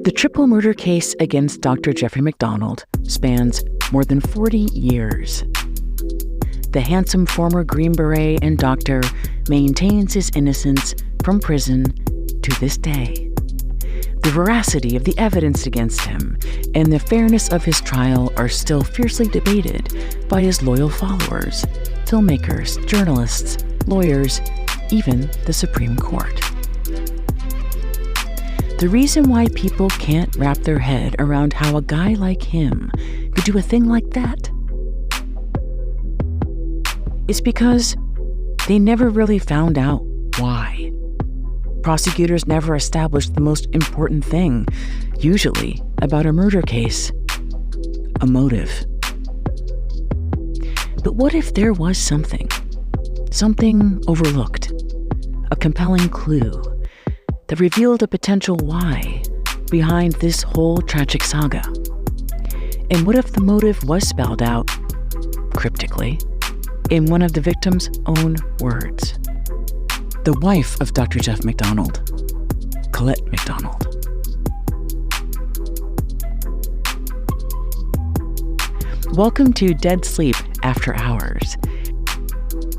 The triple murder case against Dr. Jeffrey MacDonald spans more than 40 years. The handsome former Green Beret and doctor maintains his innocence from prison to this day. The veracity of the evidence against him and the fairness of his trial are still fiercely debated by his loyal followers, filmmakers, journalists, lawyers, even the Supreme Court. The reason why people can't wrap their head around how a guy like him could do a thing like that is because they never really found out why. Prosecutors never established the most important thing, usually about a murder case: a motive. But what if there was something overlooked, a compelling clue that revealed a potential why behind this whole tragic saga? And what if the motive was spelled out, cryptically, in one of the victim's own words? The wife of Dr. Jeff MacDonald, Colette MacDonald. Welcome to Dead Sleep After Hours,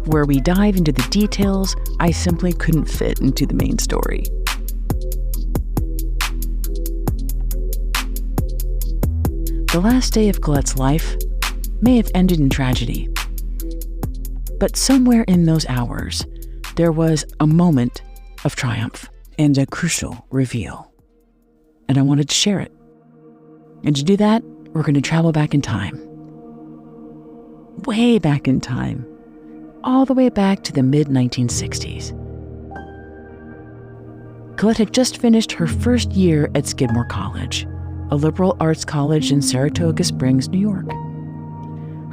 where we dive into the details I simply couldn't fit into the main story. The last day of Colette's life may have ended in tragedy, but somewhere in those hours, there was a moment of triumph and a crucial reveal. And I wanted to share it. And to do that, we're going to travel back in time. Way back in time. All the way back to the mid-1960s. Colette had just finished her first year at Skidmore College, a liberal arts college in Saratoga Springs, New York.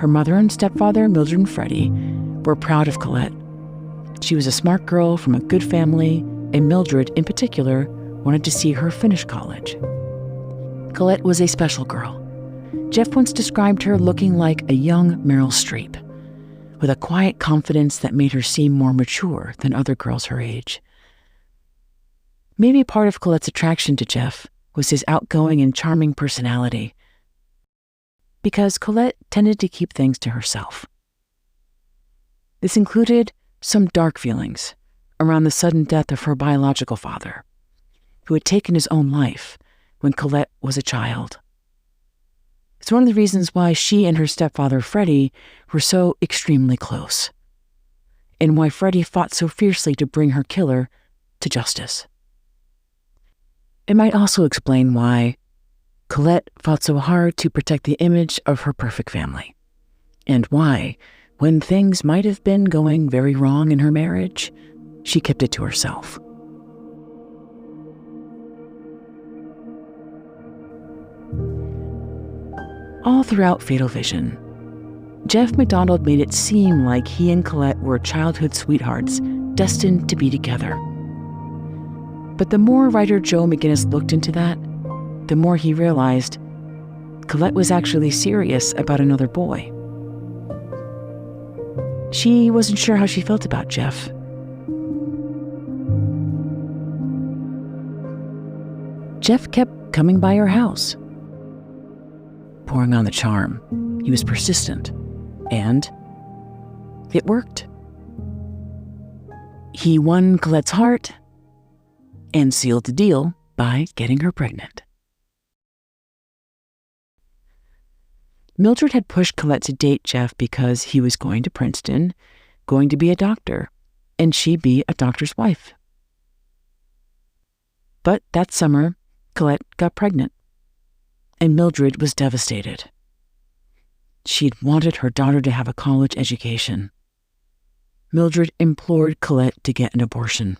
Her mother and stepfather, Mildred and Freddie, were proud of Colette. She was a smart girl from a good family, and Mildred, in particular, wanted to see her finish college. Colette was a special girl. Jeff once described her looking like a young Meryl Streep, with a quiet confidence that made her seem more mature than other girls her age. Maybe part of Colette's attraction to Jeff was his outgoing and charming personality, because Colette tended to keep things to herself. This included some dark feelings around the sudden death of her biological father, who had taken his own life when Colette was a child. It's one of the reasons why she and her stepfather, Freddie, were so extremely close, and why Freddie fought so fiercely to bring her killer to justice. It might also explain why Colette fought so hard to protect the image of her perfect family, and why, when things might have been going very wrong in her marriage, she kept it to herself. All throughout Fatal Vision, Jeff MacDonald made it seem like he and Colette were childhood sweethearts destined to be together. But the more writer Joe McGinnis looked into that, the more he realized Colette was actually serious about another boy. She wasn't sure how she felt about Jeff. Jeff kept coming by her house, pouring on the charm. He was persistent, and it worked. He won Colette's heart and sealed the deal by getting her pregnant. Mildred had pushed Colette to date Jeff because he was going to Princeton, going to be a doctor, and she'd be a doctor's wife. But that summer, Colette got pregnant, and Mildred was devastated. She'd wanted her daughter to have a college education. Mildred implored Colette to get an abortion.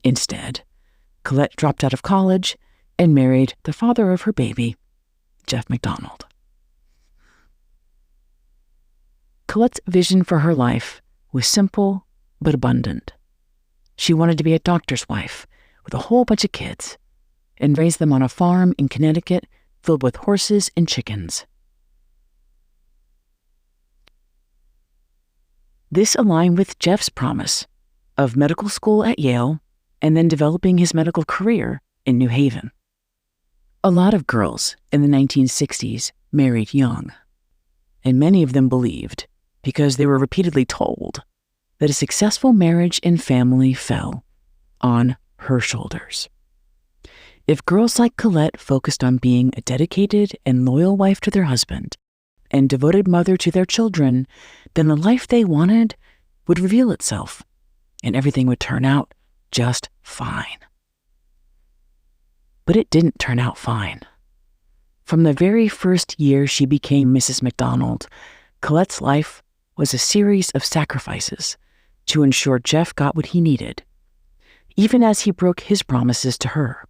Instead, Colette dropped out of college and married the father of her baby, Jeff MacDonald. Colette's vision for her life was simple but abundant. She wanted to be a doctor's wife with a whole bunch of kids and raise them on a farm in Connecticut filled with horses and chickens. This aligned with Jeff's promise of medical school at Yale and then developing his medical career in New Haven. A lot of girls in the 1960s married young, and many of them believed, because they were repeatedly told, that a successful marriage and family fell on her shoulders. If girls like Colette focused on being a dedicated and loyal wife to their husband and devoted mother to their children, then the life they wanted would reveal itself, and everything would turn out just fine. But it didn't turn out fine. From the very first year she became Mrs. McDonald, Colette's life was a series of sacrifices to ensure Jeff got what he needed, even as he broke his promises to her.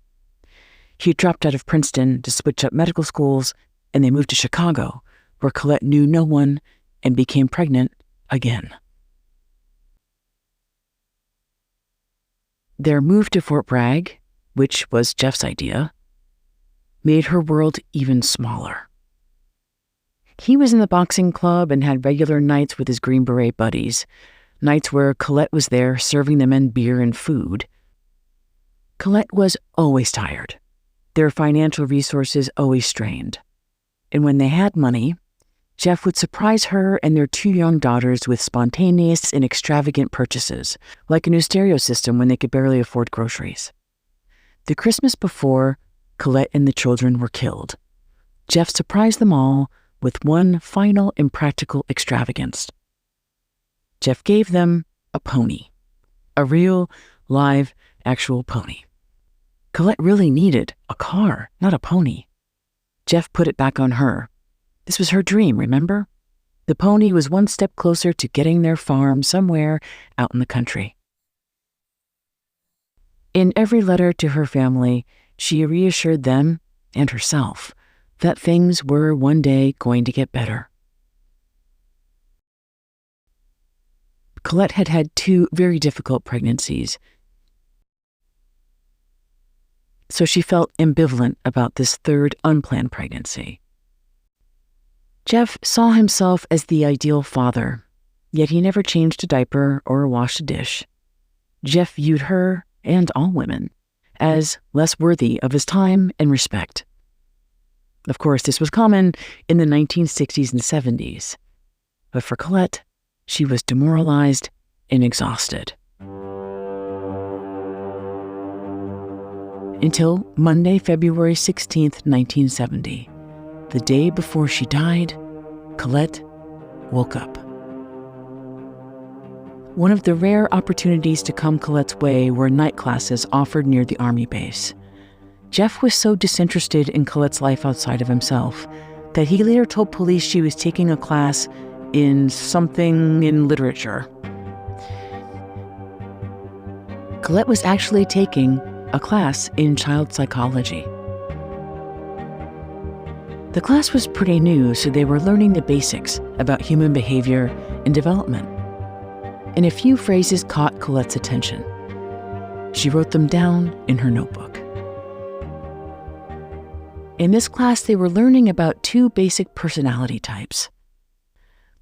He dropped out of Princeton to switch up medical schools, and they moved to Chicago, where Colette knew no one and became pregnant again. Their move to Fort Bragg, which was Jeff's idea, made her world even smaller. He was in the boxing club and had regular nights with his Green Beret buddies, nights where Colette was there serving the men beer and food. Colette was always tired, their financial resources always strained. And when they had money, Jeff would surprise her and their 2 young daughters with spontaneous and extravagant purchases, like a new stereo system when they could barely afford groceries. The Christmas before Colette and the children were killed, Jeff surprised them all with one final impractical extravagance. Jeff gave them a pony, a real, live, actual pony. Colette really needed a car, not a pony. Jeff put it back on her. This was her dream, remember? The pony was one step closer to getting their farm somewhere out in the country. In every letter to her family, she reassured them and herself that things were one day going to get better. Colette had had 2 very difficult pregnancies, so she felt ambivalent about this 3rd unplanned pregnancy. Jeff saw himself as the ideal father, yet he never changed a diaper or washed a dish. Jeff viewed her, and all women, as less worthy of his time and respect. Of course, this was common in the 1960s and 70s, but for Colette, she was demoralized and exhausted. Until Monday, February 16th, 1970, the day before she died, Colette woke up. One of the rare opportunities to come Colette's way were night classes offered near the Army base. Jeff was so disinterested in Colette's life outside of himself that he later told police she was taking a class in something in literature. Colette was actually taking a class in child psychology. The class was pretty new, so they were learning the basics about human behavior and development. And a few phrases caught Colette's attention. She wrote them down in her notebook. In this class, they were learning about 2 basic personality types.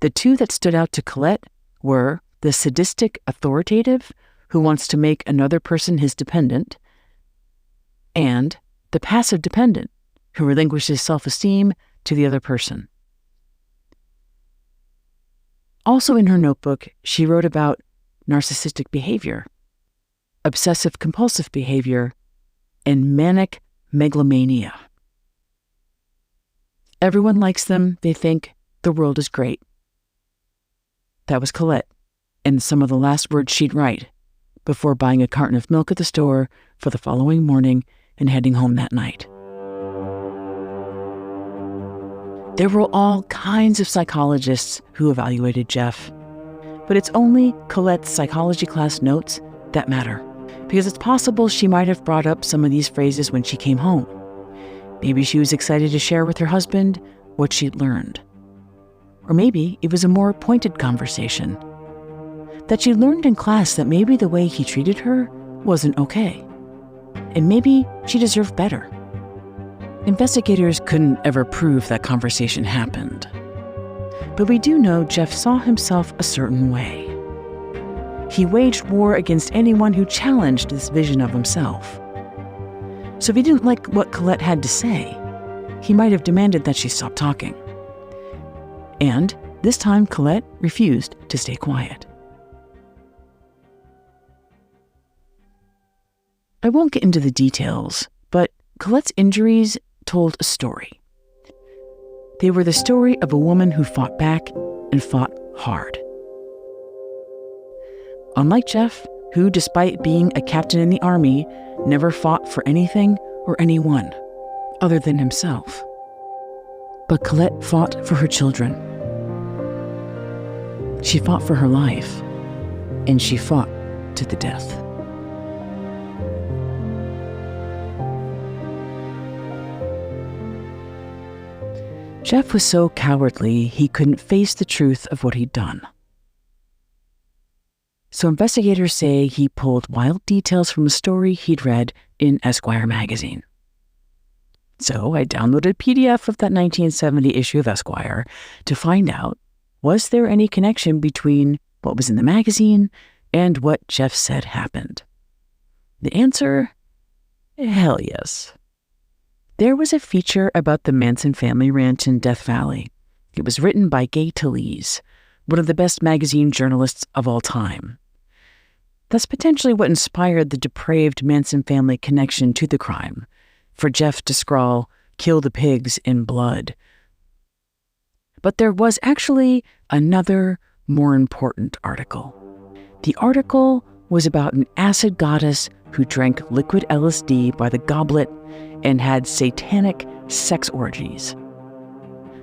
The 2 that stood out to Colette were the sadistic authoritative, who wants to make another person his dependent, and the passive dependent, who relinquishes self-esteem to the other person. Also in her notebook, she wrote about narcissistic behavior, obsessive-compulsive behavior, and manic megalomania. Everyone likes them. They think the world is great. That was Colette, and some of the last words she'd write before buying a carton of milk at the store for the following morning and heading home that night. There were all kinds of psychologists who evaluated Jeff, but it's only Colette's psychology class notes that matter, because it's possible she might have brought up some of these phrases when she came home. Maybe she was excited to share with her husband what she'd learned. Or maybe it was a more pointed conversation, that she learned in class that maybe the way he treated her wasn't okay, and maybe she deserved better. Investigators couldn't ever prove that conversation happened. But we do know Jeff saw himself a certain way. He waged war against anyone who challenged this vision of himself. So if he didn't like what Colette had to say, he might have demanded that she stop talking. And this time, Colette refused to stay quiet. I won't get into the details, but Colette's injuries told a story. They were the story of a woman who fought back and fought hard. Unlike Jeff, who, despite being a captain in the army, never fought for anything or anyone other than himself. But Colette fought for her children. She fought for her life, and she fought to the death. Jeff was so cowardly he couldn't face the truth of what he'd done. So investigators say he pulled wild details from a story he'd read in Esquire magazine. So I downloaded a PDF of that 1970 issue of Esquire to find out, was there any connection between what was in the magazine and what Jeff said happened? The answer? Hell yes. There was a feature about the Manson family ranch in Death Valley. It was written by Gay Talese, one of the best magazine journalists of all time. That's potentially what inspired the depraved Manson family connection to the crime, for Jeff to scrawl, "Kill the pigs in blood." But there was actually another, more important article. The article was about an acid goddess who drank liquid LSD by the goblet and had satanic sex orgies.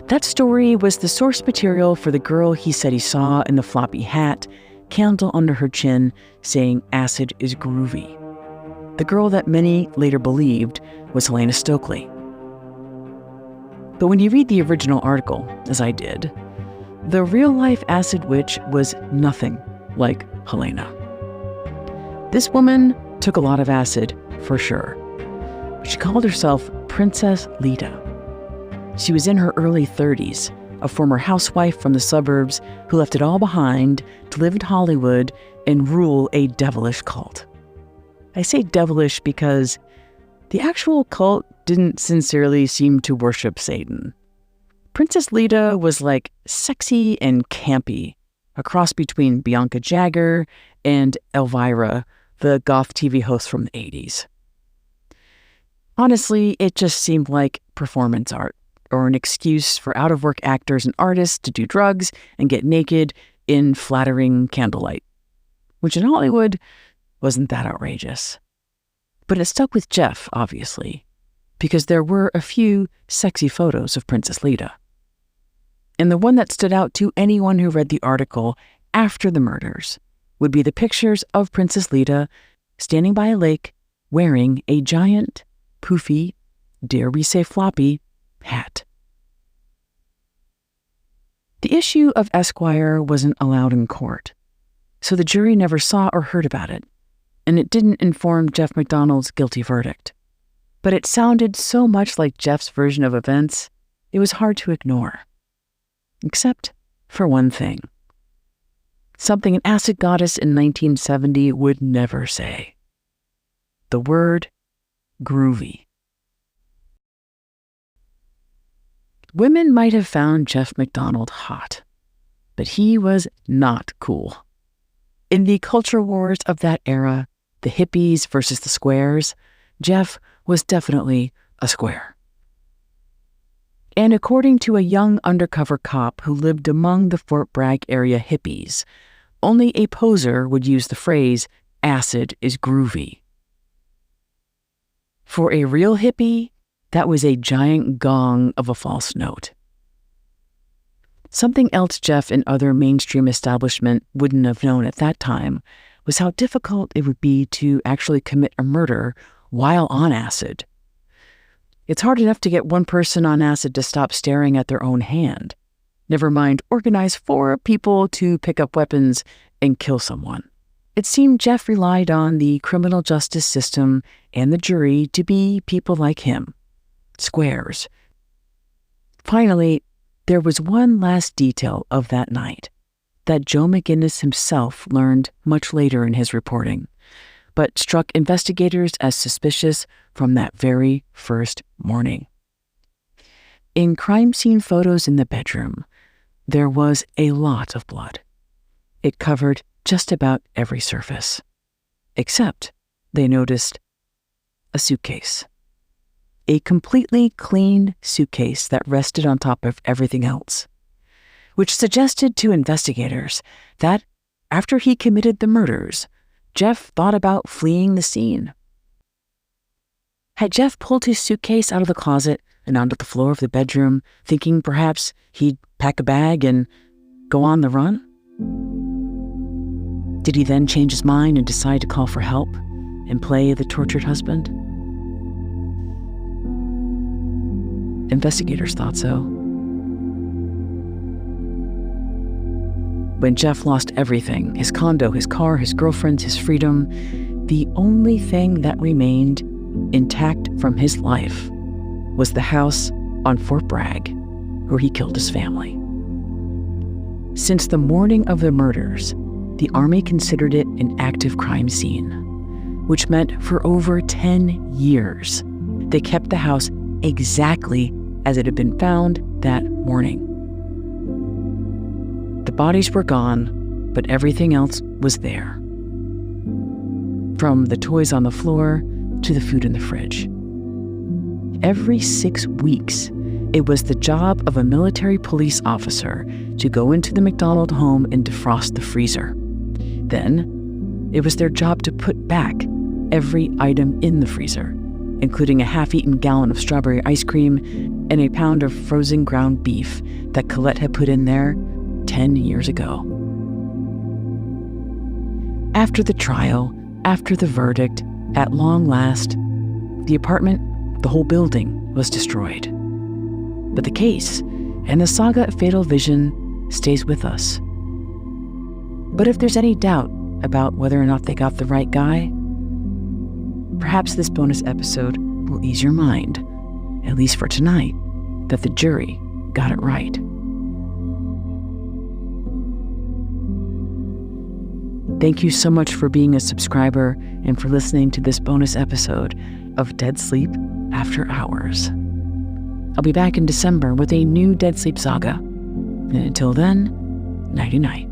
That story was the source material for the girl he said he saw in the floppy hat, candle under her chin, saying acid is groovy. The girl that many later believed was Helena Stokely. But when you read the original article, as I did, the real-life acid witch was nothing like Helena. This woman took a lot of acid, for sure. She called herself Princess Lita. She was in her early 30s, a former housewife from the suburbs who left it all behind to live in Hollywood and rule a devilish cult. I say devilish because the actual cult didn't sincerely seem to worship Satan. Princess Lita was like sexy and campy, a cross between Bianca Jagger and Elvira, the goth TV host from the 80s. Honestly, it just seemed like performance art, or an excuse for out-of-work actors and artists to do drugs and get naked in flattering candlelight, which in Hollywood wasn't that outrageous. But it stuck with Jeff, obviously, because there were a few sexy photos of Princess Lita. And the one that stood out to anyone who read the article after the murders would be the pictures of Princess Lita standing by a lake wearing a giant, poofy, dare we say floppy, hat. The issue of Esquire wasn't allowed in court, so the jury never saw or heard about it, and it didn't inform Jeff McDonald's guilty verdict. But it sounded so much like Jeff's version of events, it was hard to ignore. Except for one thing. Something an acid goddess in 1970 would never say. The word groovy. Women might have found Jeff McDonald hot, but he was not cool. In the culture wars of that era, the hippies versus the squares, Jeff was definitely a square. And according to a young undercover cop who lived among the Fort Bragg area hippies, only a poser would use the phrase, acid is groovy. For a real hippie, that was a giant gong of a false note. Something else Jeff and other mainstream establishment wouldn't have known at that time was how difficult it would be to actually commit a murder while on acid. It's hard enough to get one person on acid to stop staring at their own hand. Never mind organize 4 people to pick up weapons and kill someone. It seemed Jeff relied on the criminal justice system and the jury to be people like him. Squares. Finally, there was one last detail of that night that Joe McGinnis himself learned much later in his reporting, but struck investigators as suspicious from that very first morning. In crime scene photos in the bedroom, there was a lot of blood. It covered just about every surface, except they noticed a suitcase. A completely clean suitcase that rested on top of everything else, which suggested to investigators that after he committed the murders, Jeff thought about fleeing the scene. Had Jeff pulled his suitcase out of the closet and onto the floor of the bedroom, thinking perhaps he'd pack a bag and go on the run? Did he then change his mind and decide to call for help and play the tortured husband? Investigators thought so. When Jeff lost everything, his condo, his car, his girlfriends, his freedom, the only thing that remained intact from his life was the house on Fort Bragg, where he killed his family. Since the morning of the murders, the Army considered it an active crime scene, which meant for over 10 years, they kept the house exactly as it had been found that morning. The bodies were gone, but everything else was there. From the toys on the floor to the food in the fridge. Every 6 weeks, it was the job of a military police officer to go into the McDonald home and defrost the freezer. Then, it was their job to put back every item in the freezer, including a half-eaten gallon of strawberry ice cream and a pound of frozen ground beef that Colette had put in there 10 years ago. After the trial, after the verdict, at long last, the apartment, the whole building, was destroyed. But the case and the saga of Fatal Vision stays with us. But if there's any doubt about whether or not they got the right guy, perhaps this bonus episode will ease your mind, at least for tonight, that the jury got it right. Thank you so much for being a subscriber and for listening to this bonus episode of Dead Sleep After Hours. I'll be back in December with a new Dead Sleep saga. And until then, nighty-night.